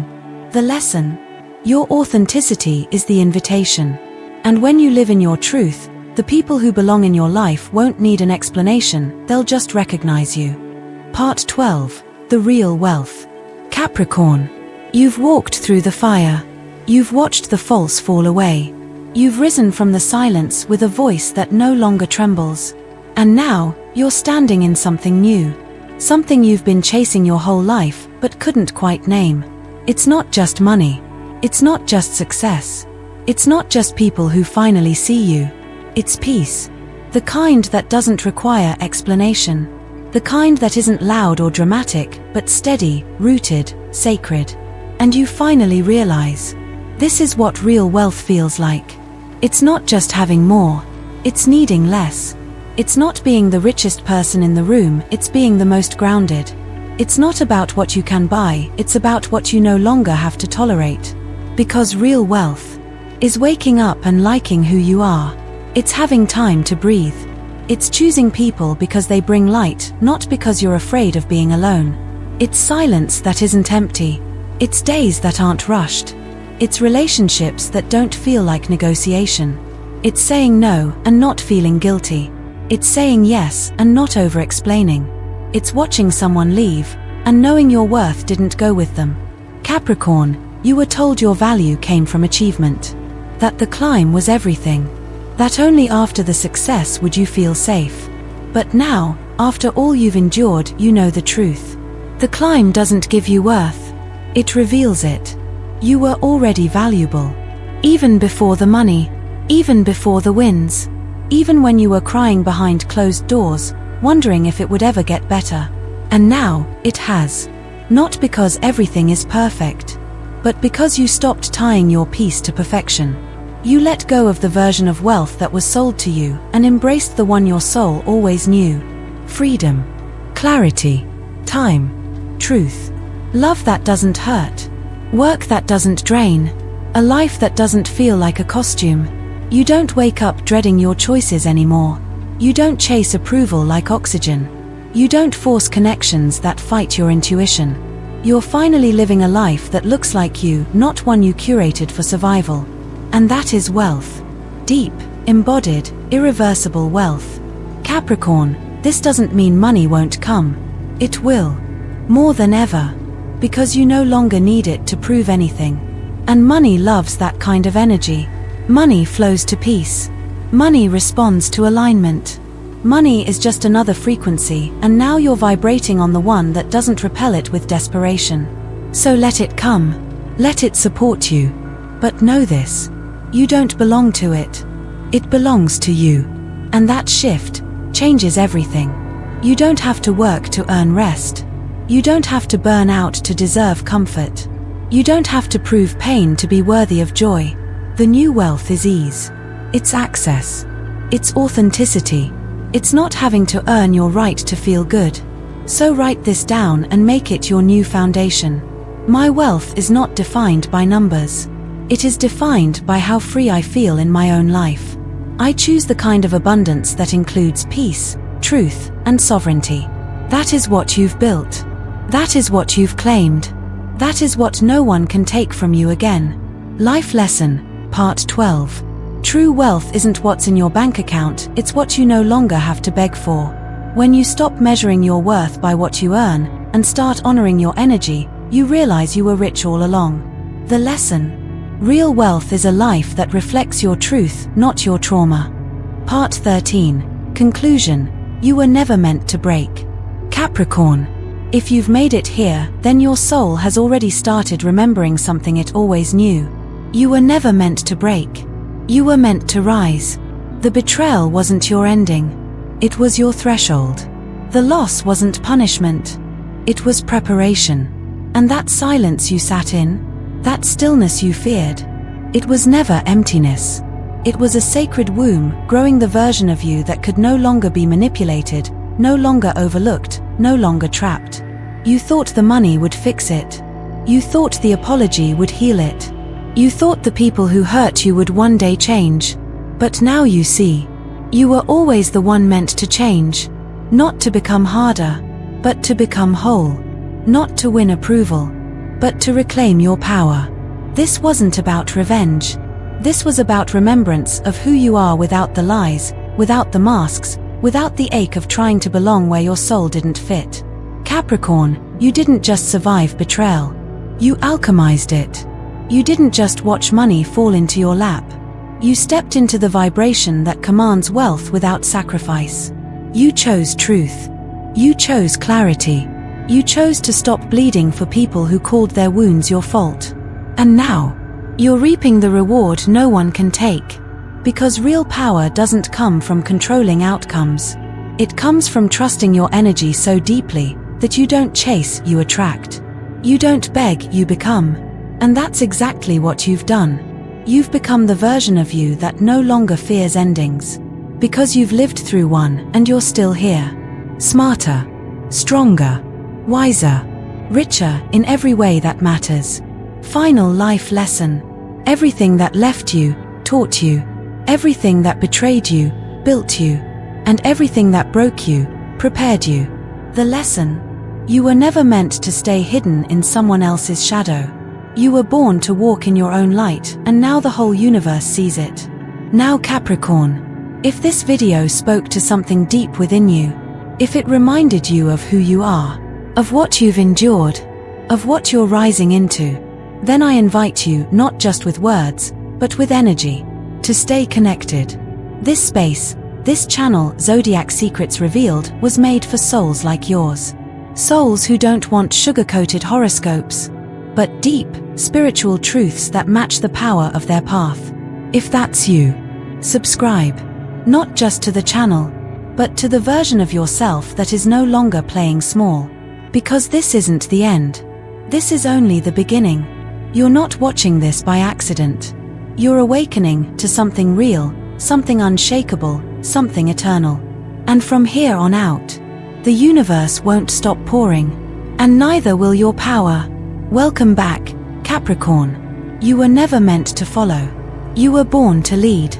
The lesson. Your authenticity is the invitation. And when you live in your truth, the people who belong in your life won't need an explanation, they'll just recognize you. Part 12. The Real Wealth. Capricorn. You've walked through the fire. You've watched the false fall away. You've risen from the silence with a voice that no longer trembles. And now, you're standing in something new. Something you've been chasing your whole life, but couldn't quite name. It's not just money. It's not just success. It's not just people who finally see you. It's peace. The kind that doesn't require explanation. The kind that isn't loud or dramatic, but steady, rooted, sacred. And you finally realize. This is what real wealth feels like. It's not just having more. It's needing less. It's not being the richest person in the room, it's being the most grounded. It's not about what you can buy, it's about what you no longer have to tolerate. Because real wealth is waking up and liking who you are. It's having time to breathe. It's choosing people because they bring light, not because you're afraid of being alone. It's silence that isn't empty. It's days that aren't rushed. It's relationships that don't feel like negotiation. It's saying no and not feeling guilty. It's saying yes and not over-explaining. It's watching someone leave and knowing your worth didn't go with them. Capricorn, you were told your value came from achievement. That the climb was everything. That only after the success would you feel safe. But now, after all you've endured, you know the truth. The climb doesn't give you worth. It reveals it. You were already valuable. Even before the money. Even before the wins. Even when you were crying behind closed doors, wondering if it would ever get better. And now, it has. Not because everything is perfect, but because you stopped tying your peace to perfection. You let go of the version of wealth that was sold to you and embraced the one your soul always knew. Freedom, clarity, time, truth, love that doesn't hurt, work that doesn't drain, a life that doesn't feel like a costume. You don't wake up dreading your choices anymore. You don't chase approval like oxygen. You don't force connections that fight your intuition. You're finally living a life that looks like you, not one you curated for survival. And that is wealth. Deep, embodied, irreversible wealth. Capricorn, this doesn't mean money won't come. It will. More than ever. Because you no longer need it to prove anything. And money loves that kind of energy. Money flows to peace. Money responds to alignment. Money is just another frequency, and now you're vibrating on the one that doesn't repel it with desperation. So let it come. Let it support you. But know this. You don't belong to it. It belongs to you. And that shift changes everything. You don't have to work to earn rest. You don't have to burn out to deserve comfort. You don't have to prove pain to be worthy of joy. The new wealth is ease. It's access. It's authenticity. It's not having to earn your right to feel good. So write this down and make it your new foundation. My wealth is not defined by numbers. It is defined by how free I feel in my own life. I choose the kind of abundance that includes peace, truth, and sovereignty. That is what you've built. That is what you've claimed. That is what no one can take from you again. Life Lesson, Part 12. True wealth isn't what's in your bank account, it's what you no longer have to beg for. When you stop measuring your worth by what you earn, and start honoring your energy, you realize you were rich all along. The lesson. Real wealth is a life that reflects your truth, not your trauma. Part 13. Conclusion. You were never meant to break. Capricorn. If you've made it here, then your soul has already started remembering something it always knew. You were never meant to break. You were meant to rise. The betrayal wasn't your ending. It was your threshold. The loss wasn't punishment. It was preparation. And that silence you sat in, that stillness you feared, it was never emptiness. It was a sacred womb, growing the version of you that could no longer be manipulated, no longer overlooked, no longer trapped. You thought the money would fix it. You thought the apology would heal it. You thought the people who hurt you would one day change. But now you see. You were always the one meant to change. Not to become harder, but to become whole. Not to win approval, but to reclaim your power. This wasn't about revenge. This was about remembrance of who you are without the lies, without the masks, without the ache of trying to belong where your soul didn't fit. Capricorn, you didn't just survive betrayal. You alchemized it. You didn't just watch money fall into your lap. You stepped into the vibration that commands wealth without sacrifice. You chose truth. You chose clarity. You chose to stop bleeding for people who called their wounds your fault. And now, you're reaping the reward no one can take. Because real power doesn't come from controlling outcomes. It comes from trusting your energy so deeply that you don't chase, you attract. You don't beg, you become. And that's exactly what you've done. You've become the version of you that no longer fears endings. Because you've lived through one and you're still here. Smarter, stronger, wiser, richer in every way that matters. Final life lesson. Everything that left you, taught you. Everything that betrayed you, built you. And everything that broke you, prepared you. The lesson. You were never meant to stay hidden in someone else's shadow. You were born to walk in your own light, and now the whole universe sees it. Now Capricorn, If this video spoke to something deep within you, if it reminded you of who you are, of what you've endured, of what you're rising into, then I invite you, not just with words, but with energy, to stay connected. This space, this channel, Zodiac Secrets Revealed, was made for souls like yours. Souls who don't want sugar-coated horoscopes, but deep, spiritual truths that match the power of their path. If that's you, subscribe, not just to the channel, but to the version of yourself that is no longer playing small. Because this isn't the end. This is only the beginning. You're not watching this by accident. You're awakening to something real, something unshakable, something eternal. And from here on out, the universe won't stop pouring, and neither will your power. Welcome back, Capricorn. You were never meant to follow. You were born to lead.